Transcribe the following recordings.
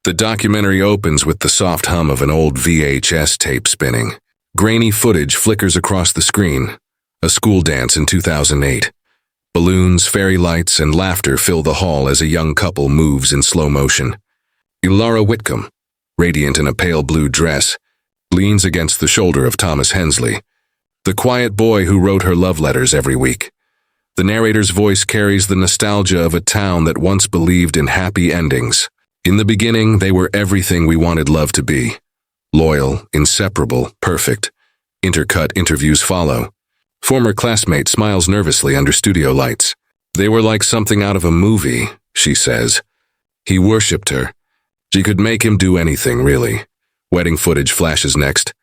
The documentary opens with the soft hum of an old VHS tape spinning. Grainy footage flickers across the screen. A school dance in 2008. Balloons, fairy lights, and laughter fill the hall as a young couple moves in slow motion. Ilara Whitcomb, radiant in a pale blue dress, leans against the shoulder of Thomas Hensley, the quiet boy who wrote her love letters every week. The narrator's voice carries the nostalgia of a town that once believed in happy endings. In the beginning, they were everything we wanted love to be. Loyal, inseparable, perfect. Intercut interviews follow. Former classmate smiles nervously under studio lights. They were like something out of a movie, she says. He worshipped her. She could make him do anything, really. Wedding footage flashes next.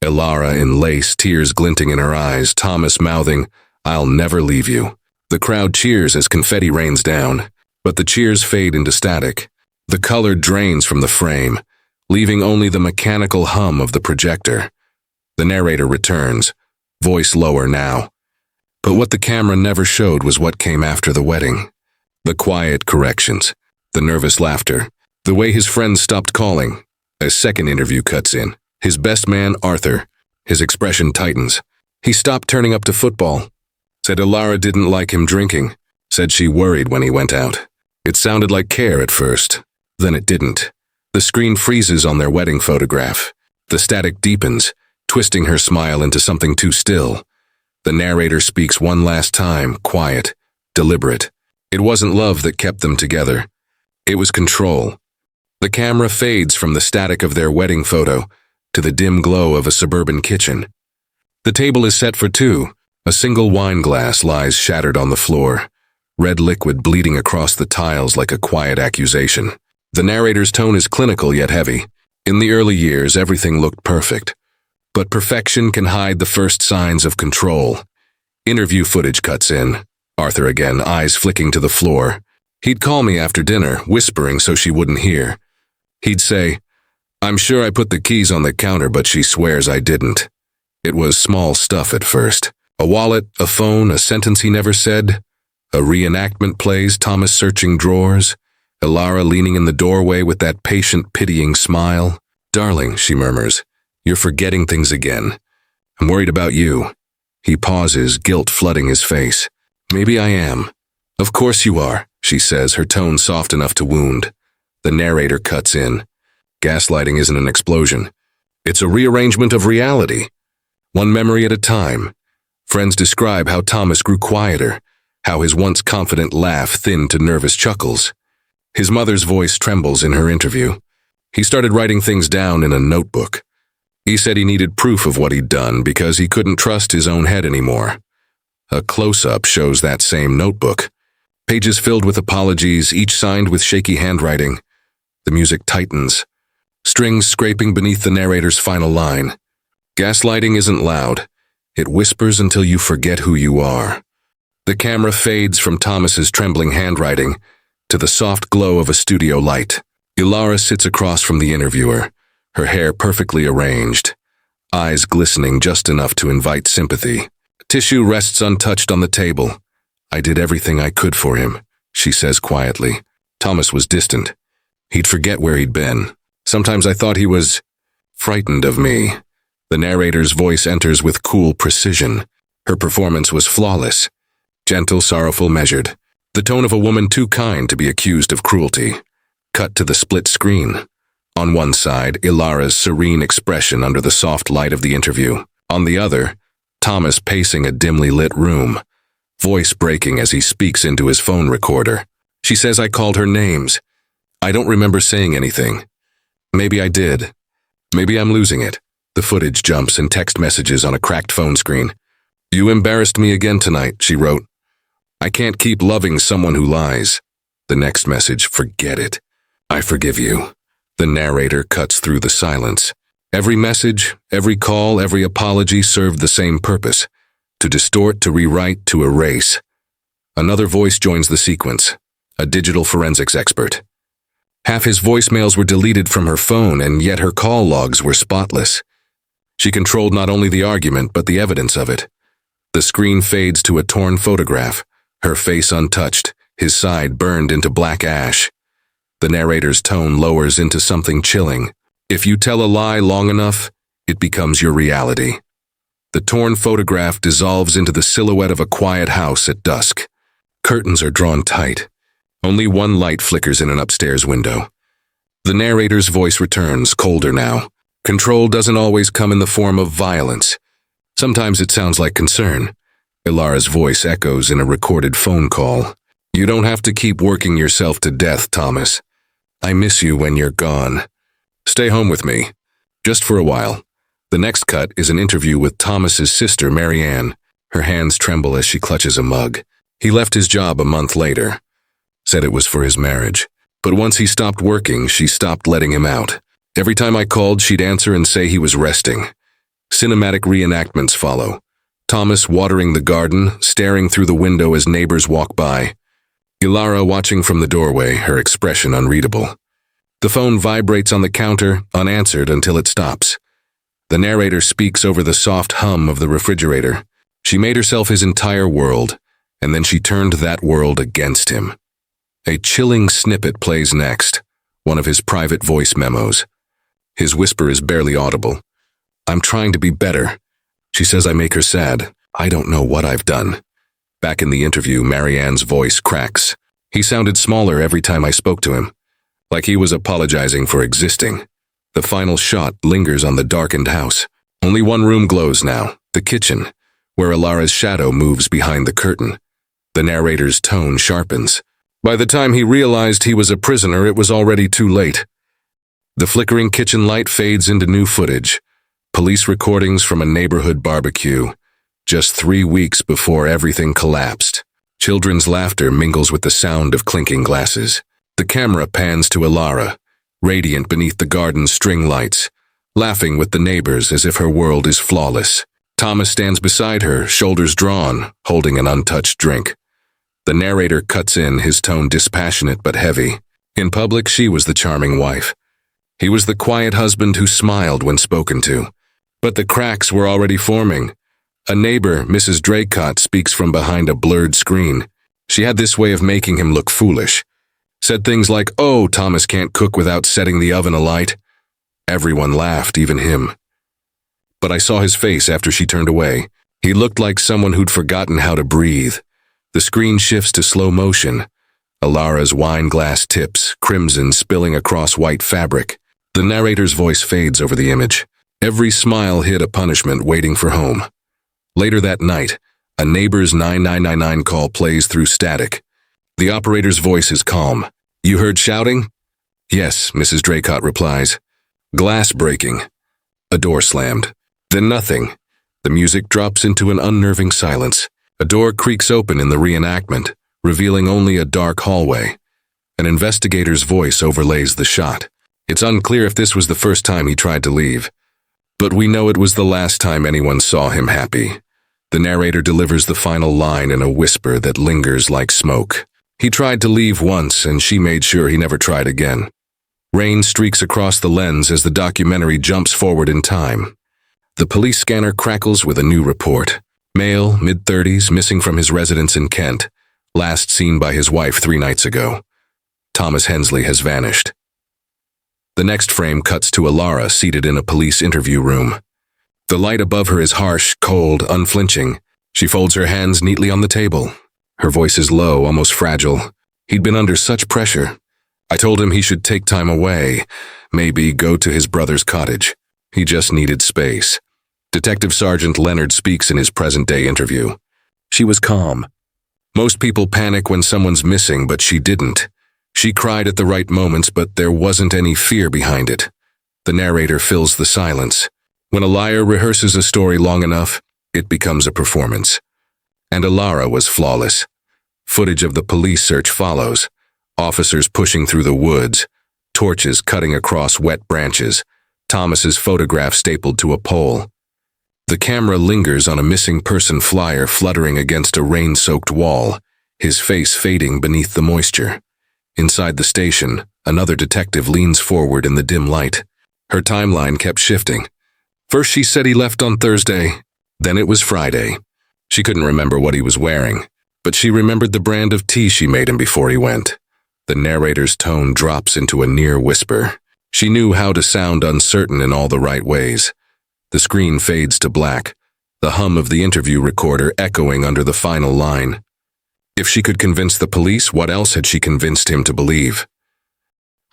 Ilara in lace, tears glinting in her eyes, Thomas mouthing, "I'll never leave you." The crowd cheers as confetti rains down, but the cheers fade into static. The color drains from the frame, leaving only the mechanical hum of the projector. The narrator returns, voice lower now. But what the camera never showed was what came after the wedding. The quiet corrections, the nervous laughter, the way his friends stopped calling. A second interview cuts in. His best man, Arthur. His expression tightens. He stopped turning up to football. Said Ilara didn't like him drinking. Said she worried when he went out. It sounded like care at first. Then it didn't. The screen freezes on their wedding photograph. The static deepens, twisting her smile into something too still. The narrator speaks one last time, quiet, deliberate. It wasn't love that kept them together. It was control. The camera fades from the static of their wedding photo to the dim glow of a suburban kitchen. The table is set for two. A single wine glass lies shattered on the floor, red liquid bleeding across the tiles like a quiet accusation. The narrator's tone is clinical yet heavy. In the early years, everything looked perfect. But perfection can hide the first signs of control. Interview footage cuts in. Arthur again, eyes flicking to the floor. He'd call me after dinner, whispering so she wouldn't hear. He'd say, "I'm sure I put the keys on the counter, but she swears I didn't." It was small stuff at first. A wallet, a phone, a sentence he never said. A reenactment plays, Thomas searching drawers. Ilara leaning in the doorway with that patient, pitying smile. "Darling," she murmurs, "you're forgetting things again. I'm worried about you." He pauses, guilt flooding his face. "Maybe I am." "Of course you are," she says, her tone soft enough to wound. The narrator cuts in. Gaslighting isn't an explosion. It's a rearrangement of reality. One memory at a time. Friends describe how Thomas grew quieter, how his once confident laugh thinned to nervous chuckles. His mother's voice trembles in her interview. He started writing things down in a notebook. He said he needed proof of what he'd done because he couldn't trust his own head anymore. A close-up shows that same notebook. Pages filled with apologies, each signed with shaky handwriting. The music tightens. Strings scraping beneath the narrator's final line. Gaslighting isn't loud. It whispers until you forget who you are. The camera fades from Thomas's trembling handwriting to the soft glow of a studio light. Ilara sits across from the interviewer, her hair perfectly arranged, eyes glistening just enough to invite sympathy. Tissue rests untouched on the table. "I did everything I could for him," she says quietly. Thomas was distant. He'd forget where he'd been. "Sometimes I thought he was frightened of me." The narrator's voice enters with cool precision. Her performance was flawless. Gentle, sorrowful, measured. The tone of a woman too kind to be accused of cruelty. Cut to the split screen. On one side, Ilara's serene expression under the soft light of the interview. On the other, Thomas pacing a dimly lit room, voice breaking as he speaks into his phone recorder. She says I called her names. I don't remember saying anything. Maybe I did. Maybe I'm losing it. The footage jumps and text messages on a cracked phone screen. "You embarrassed me again tonight," she wrote. "I can't keep loving someone who lies." The next message, "Forget it. I forgive you." The narrator cuts through the silence. Every message, every call, every apology served the same purpose: to distort, to rewrite, to erase. Another voice joins the sequence, a digital forensics expert. Half his voicemails were deleted from her phone, and yet her call logs were spotless. She controlled not only the argument, but the evidence of it. The screen fades to a torn photograph, her face untouched, his side burned into black ash. The narrator's tone lowers into something chilling. If you tell a lie long enough, it becomes your reality. The torn photograph dissolves into the silhouette of a quiet house at dusk. Curtains are drawn tight. Only one light flickers in an upstairs window. The narrator's voice returns, colder now. Control doesn't always come in the form of violence. Sometimes it sounds like concern. Ilara's voice echoes in a recorded phone call. You don't have to keep working yourself to death, Thomas. I miss you when you're gone. Stay home with me. Just for a while. The next cut is an interview with Thomas's sister, Marianne. Her hands tremble as she clutches a mug. He left his job a month later. Said it was for his marriage. But once he stopped working, she stopped letting him out. Every time I called, she'd answer and say he was resting. Cinematic reenactments follow. Thomas watering the garden, staring through the window as neighbors walk by. Ilara watching from the doorway, her expression unreadable. The phone vibrates on the counter, unanswered until it stops. The narrator speaks over the soft hum of the refrigerator. She made herself his entire world, and then she turned that world against him. A chilling snippet plays next, one of his private voice memos. His whisper is barely audible. I'm trying to be better. She says I make her sad. I don't know what I've done. Back in the interview, Marianne's voice cracks. He sounded smaller every time I spoke to him, like he was apologizing for existing. The final shot lingers on the darkened house. Only one room glows now, the kitchen, where Ilara's shadow moves behind the curtain. The narrator's tone sharpens. By the time he realized he was a prisoner, it was already too late. The flickering kitchen light fades into new footage. Police recordings from a neighborhood barbecue, just 3 weeks before everything collapsed. Children's laughter mingles with the sound of clinking glasses. The camera pans to Ilara, radiant beneath the garden's string lights, laughing with the neighbors as if her world is flawless. Thomas stands beside her, shoulders drawn, holding an untouched drink. The narrator cuts in, his tone dispassionate but heavy. In public, she was the charming wife. He was the quiet husband who smiled when spoken to. But the cracks were already forming. A neighbor, Mrs. Draycott, speaks from behind a blurred screen. She had this way of making him look foolish. Said things like, "Oh, Thomas can't cook without setting the oven alight." Everyone laughed, even him. But I saw his face after she turned away. He looked like someone who'd forgotten how to breathe. The screen shifts to slow motion. Ilara's wine glass tips, crimson spilling across white fabric. The narrator's voice fades over the image. Every smile hid a punishment waiting for home. Later that night, a neighbor's 9999 call plays through static. The operator's voice is calm. "You heard shouting?" "Yes," Mrs. Draycott replies. Glass breaking. A door slammed. Then nothing. The music drops into an unnerving silence. A door creaks open in the reenactment, revealing only a dark hallway. An investigator's voice overlays the shot. It's unclear if this was the first time he tried to leave. But we know it was the last time anyone saw him happy. The narrator delivers the final line in a whisper that lingers like smoke. He tried to leave once, and she made sure he never tried again. Rain streaks across the lens as the documentary jumps forward in time. The police scanner crackles with a new report. Male, mid-30s, missing from his residence in Kent. Last seen by his wife 3 nights ago. Thomas Hensley has vanished. The next frame cuts to Ilara seated in a police interview room. The light above her is harsh, cold, unflinching. She folds her hands neatly on the table. Her voice is low, almost fragile. He'd been under such pressure. I told him he should take time away, maybe go to his brother's cottage. He just needed space. Detective Sergeant Leonard speaks in his present-day interview. She was calm. Most people panic when someone's missing, but she didn't. She cried at the right moments, but there wasn't any fear behind it. The narrator fills the silence. When a liar rehearses a story long enough, it becomes a performance. And Ilara was flawless. Footage of the police search follows. Officers pushing through the woods, torches cutting across wet branches, Thomas's photograph stapled to a pole. The camera lingers on a missing person flyer fluttering against a rain-soaked wall, his face fading beneath the moisture. Inside the station, another detective leans forward in the dim light. Her timeline kept shifting. First she said he left on Thursday, then it was Friday. She couldn't remember what he was wearing, but she remembered the brand of tea she made him before he went. The narrator's tone drops into a near whisper. She knew how to sound uncertain in all the right ways. The screen fades to black, the hum of the interview recorder echoing under the final line. If she could convince the police, what else had she convinced him to believe?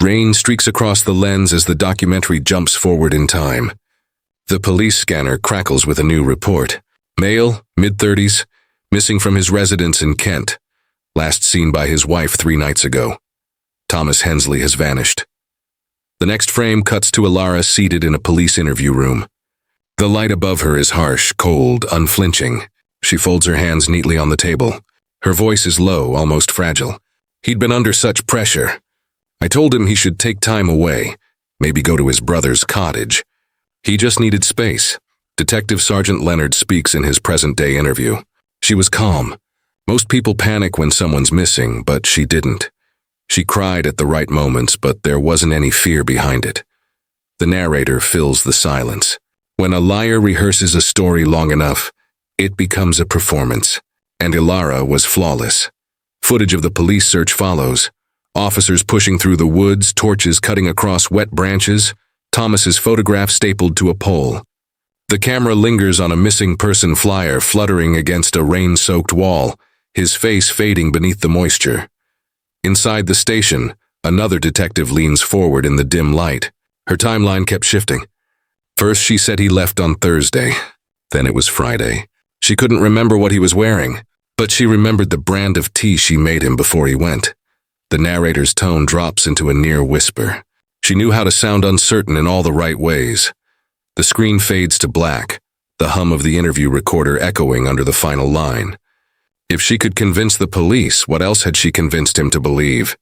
Rain streaks across the lens as the documentary jumps forward in time. The police scanner crackles with a new report. Male, mid-30s, missing from his residence in Kent. Last seen by his wife 3 nights ago. Thomas Hensley has vanished. The next frame cuts to Alara seated in a police interview room. The light above her is harsh, cold, unflinching. She folds her hands neatly on the table. Her voice is low, almost fragile. He'd been under such pressure. I told him he should take time away, maybe go to his brother's cottage. He just needed space. Detective Sergeant Leonard speaks in his present-day interview. She was calm. Most people panic when someone's missing, but she didn't. She cried at the right moments, but there wasn't any fear behind it. The narrator fills the silence. When a liar rehearses a story long enough, it becomes a performance. And Alara was flawless. Footage of the police search follows. Officers pushing through the woods, torches cutting across wet branches, Thomas's photograph stapled to a pole. The camera lingers on a missing person flyer fluttering against a rain-soaked wall, his face fading beneath the moisture. Inside the station, another detective leans forward in the dim light. Her timeline kept shifting. First she said he left on Thursday. Then it was Friday. She couldn't remember what he was wearing, but she remembered the brand of tea she made him before he went. The narrator's tone drops into a near whisper. She knew how to sound uncertain in all the right ways. The screen fades to black, the hum of the interview recorder echoing under the final line. If she could convince the police, what else had she convinced him to believe?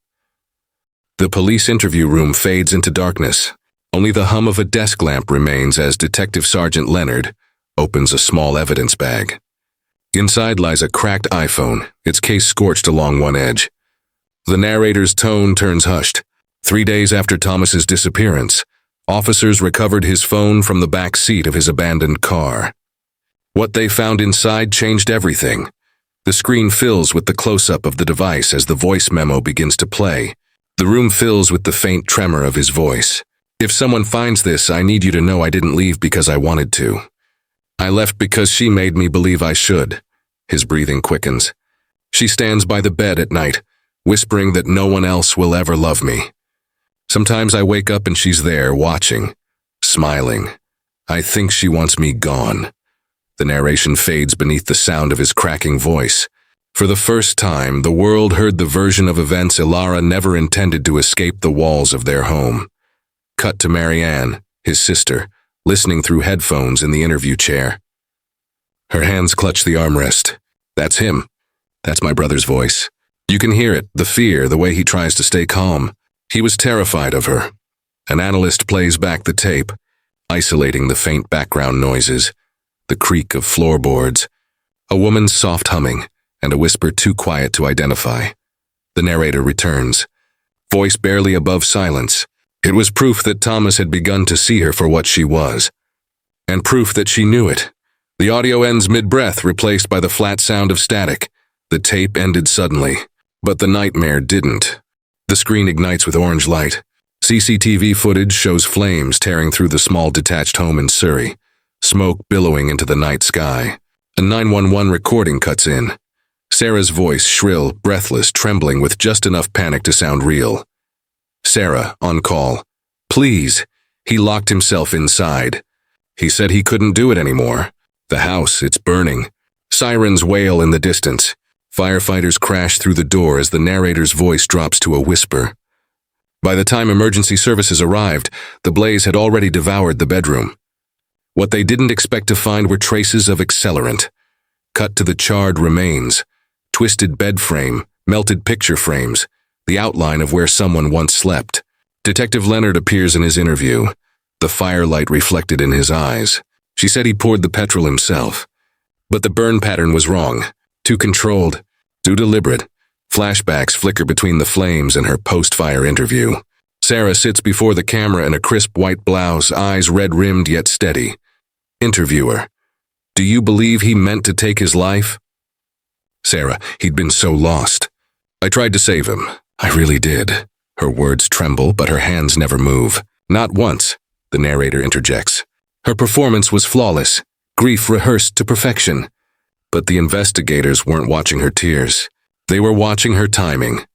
The police interview room fades into darkness. Only the hum of a desk lamp remains as Detective Sergeant Leonard opens a small evidence bag. Inside lies a cracked iPhone, its case scorched along one edge. The narrator's tone turns hushed. 3 days after Thomas's disappearance, officers recovered his phone from the back seat of his abandoned car. What they found inside changed everything. The screen fills with the close-up of the device as the voice memo begins to play. The room fills with the faint tremor of his voice. If someone finds this, I need you to know I didn't leave because I wanted to. I left because she made me believe I should. His breathing quickens. She stands by the bed at night, whispering that no one else will ever love me. Sometimes I wake up and she's there, watching, smiling. I think she wants me gone. The narration fades beneath the sound of his cracking voice. For the first time, the world heard the version of events Alara never intended to escape the walls of their home. Cut to Marianne, his sister, listening through headphones in the interview chair. Her hands clutch the armrest. That's him. That's my brother's voice. You can hear it, the fear, the way he tries to stay calm. He was terrified of her. An analyst plays back the tape, isolating the faint background noises, the creak of floorboards, a woman's soft humming, and a whisper too quiet to identify. The narrator returns, voice barely above silence. It was proof that Thomas had begun to see her for what she was, and proof that she knew it. The audio ends mid-breath, replaced by the flat sound of static. The tape ended suddenly, but the nightmare didn't. The screen ignites with orange light. CCTV footage shows flames tearing through the small detached home in Surrey, smoke billowing into the night sky. A 911 recording cuts in. Sarah's voice, shrill, breathless, trembling with just enough panic to sound real. Sarah, on call. Please. He locked himself inside. He said he couldn't do it anymore. The house, it's burning. Sirens wail in the distance. Firefighters crash through the door as the narrator's voice drops to a whisper. By the time emergency services arrived, the blaze had already devoured the bedroom. What they didn't expect to find were traces of accelerant. Cut to the charred remains, twisted bed frame, melted picture frames, the outline of where someone once slept. Detective Leonard appears in his interview, the firelight reflected in his eyes. She said he poured the petrol himself. But the burn pattern was wrong, too controlled, too deliberate. Flashbacks flicker between the flames and her post-fire interview. Sarah sits before the camera in a crisp white blouse, eyes red-rimmed yet steady. Interviewer: do you believe he meant to take his life? Sarah: he'd been so lost. I tried to save him. I really did. Her words tremble, but her hands never move. Not once, the narrator interjects. Her performance was flawless, grief rehearsed to perfection. But the investigators weren't watching her tears. They were watching her timing.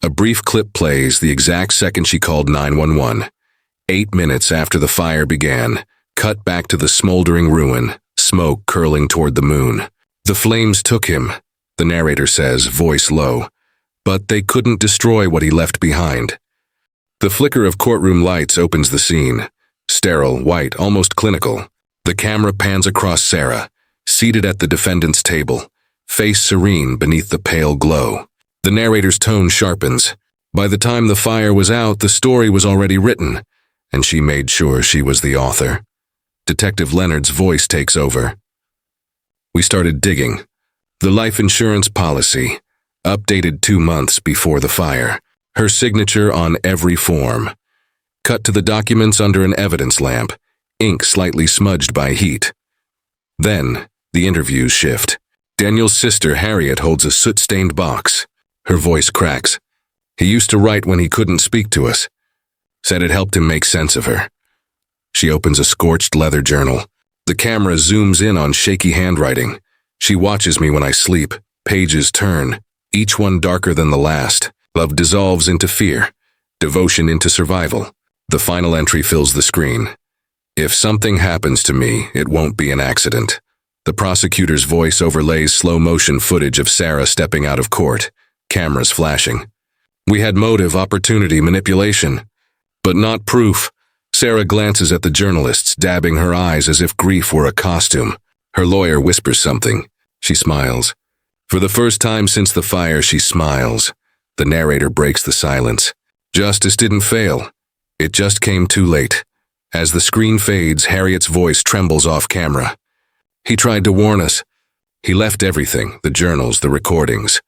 A brief clip plays the exact second she called 911. 8 minutes after the fire began, cut back to the smoldering ruin, smoke curling toward the moon. The flames took him, the narrator says, voice low. But they couldn't destroy what he left behind. The flicker of courtroom lights opens the scene. Sterile, white, almost clinical. The camera pans across Sarah, seated at the defendant's table, face serene beneath the pale glow. The narrator's tone sharpens. By the time the fire was out, the story was already written, and she made sure she was the author. Detective Leonard's voice takes over. We started digging. The life insurance policy, updated 2 months before the fire. Her signature on every form. Cut to the documents under an evidence lamp, ink slightly smudged by heat. Then, the interviews shift. Daniel's sister, Harriet, holds a soot-stained box. Her voice cracks. He used to write when he couldn't speak to us. Said it helped him make sense of her. She opens a scorched leather journal. The camera zooms in on shaky handwriting. She watches me when I sleep. Pages turn, each one darker than the last. Love dissolves into fear, devotion into survival. The final entry fills the screen. If something happens to me, it won't be an accident. The prosecutor's voice overlays slow-motion footage of Sarah stepping out of court, cameras flashing. We had motive, opportunity, manipulation, but not proof. Sarah glances at the journalists, dabbing her eyes as if grief were a costume. Her lawyer whispers something. She smiles. For the first time since the fire, she smiles. The narrator breaks the silence. Justice didn't fail. It just came too late. As the screen fades, Harriet's voice trembles off camera. He tried to warn us. He left everything, the journals, the recordings.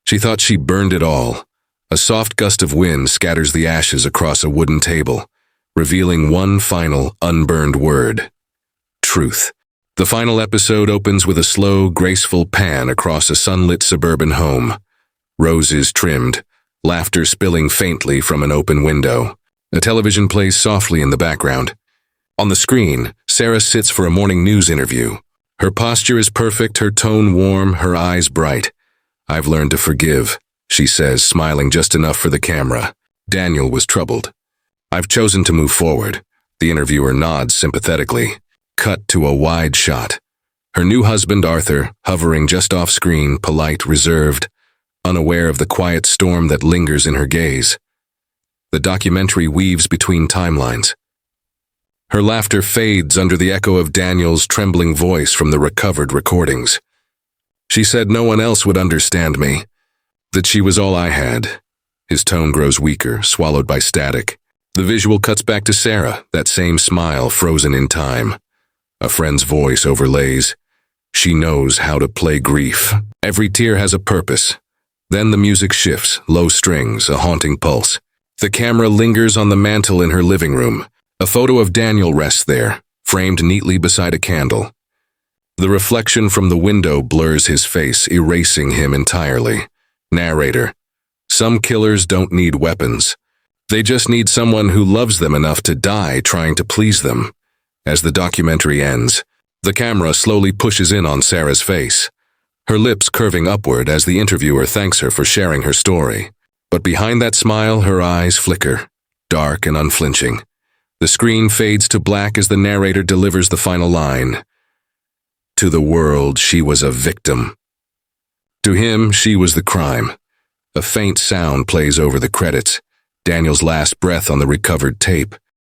She thought she burned it all. A soft gust of wind scatters the ashes across a wooden table, revealing one final, unburned word. Truth. The final episode opens with a slow, graceful pan across a sunlit suburban home. Roses trimmed, laughter spilling faintly from an open window. A television plays softly in the background. On the screen, Sarah sits for a morning news interview. Her posture is perfect, her tone warm, her eyes bright. I've learned to forgive, she says, smiling just enough for the camera. Daniel was troubled. I've chosen to move forward. The interviewer nods sympathetically. Cut to a wide shot. Her new husband, Arthur, hovering just off screen, polite, reserved, unaware of the quiet storm that lingers in her gaze. The documentary weaves between timelines. Her laughter fades under the echo of Daniel's trembling voice from the recovered recordings. She said no one else would understand me, that she was all I had. His tone grows weaker, swallowed by static. The visual cuts back to Sarah, that same smile frozen in time. A friend's voice overlays. She knows how to play grief. Every tear has a purpose. Then the music shifts, low strings, a haunting pulse. The camera lingers on the mantel in her living room. A photo of Daniel rests there, framed neatly beside a candle. The reflection from the window blurs his face, erasing him entirely. Narrator. Some killers don't need weapons. They just need someone who loves them enough to die trying to please them. As the documentary ends, the camera slowly pushes in on Sarah's face, her lips curving upward as the interviewer thanks her for sharing her story. But behind that smile, her eyes flicker, dark and unflinching. The screen fades to black as the narrator delivers the final line. To the world, she was a victim. To him, she was the crime. A faint sound plays over the credits, Daniel's last breath on the recovered tape.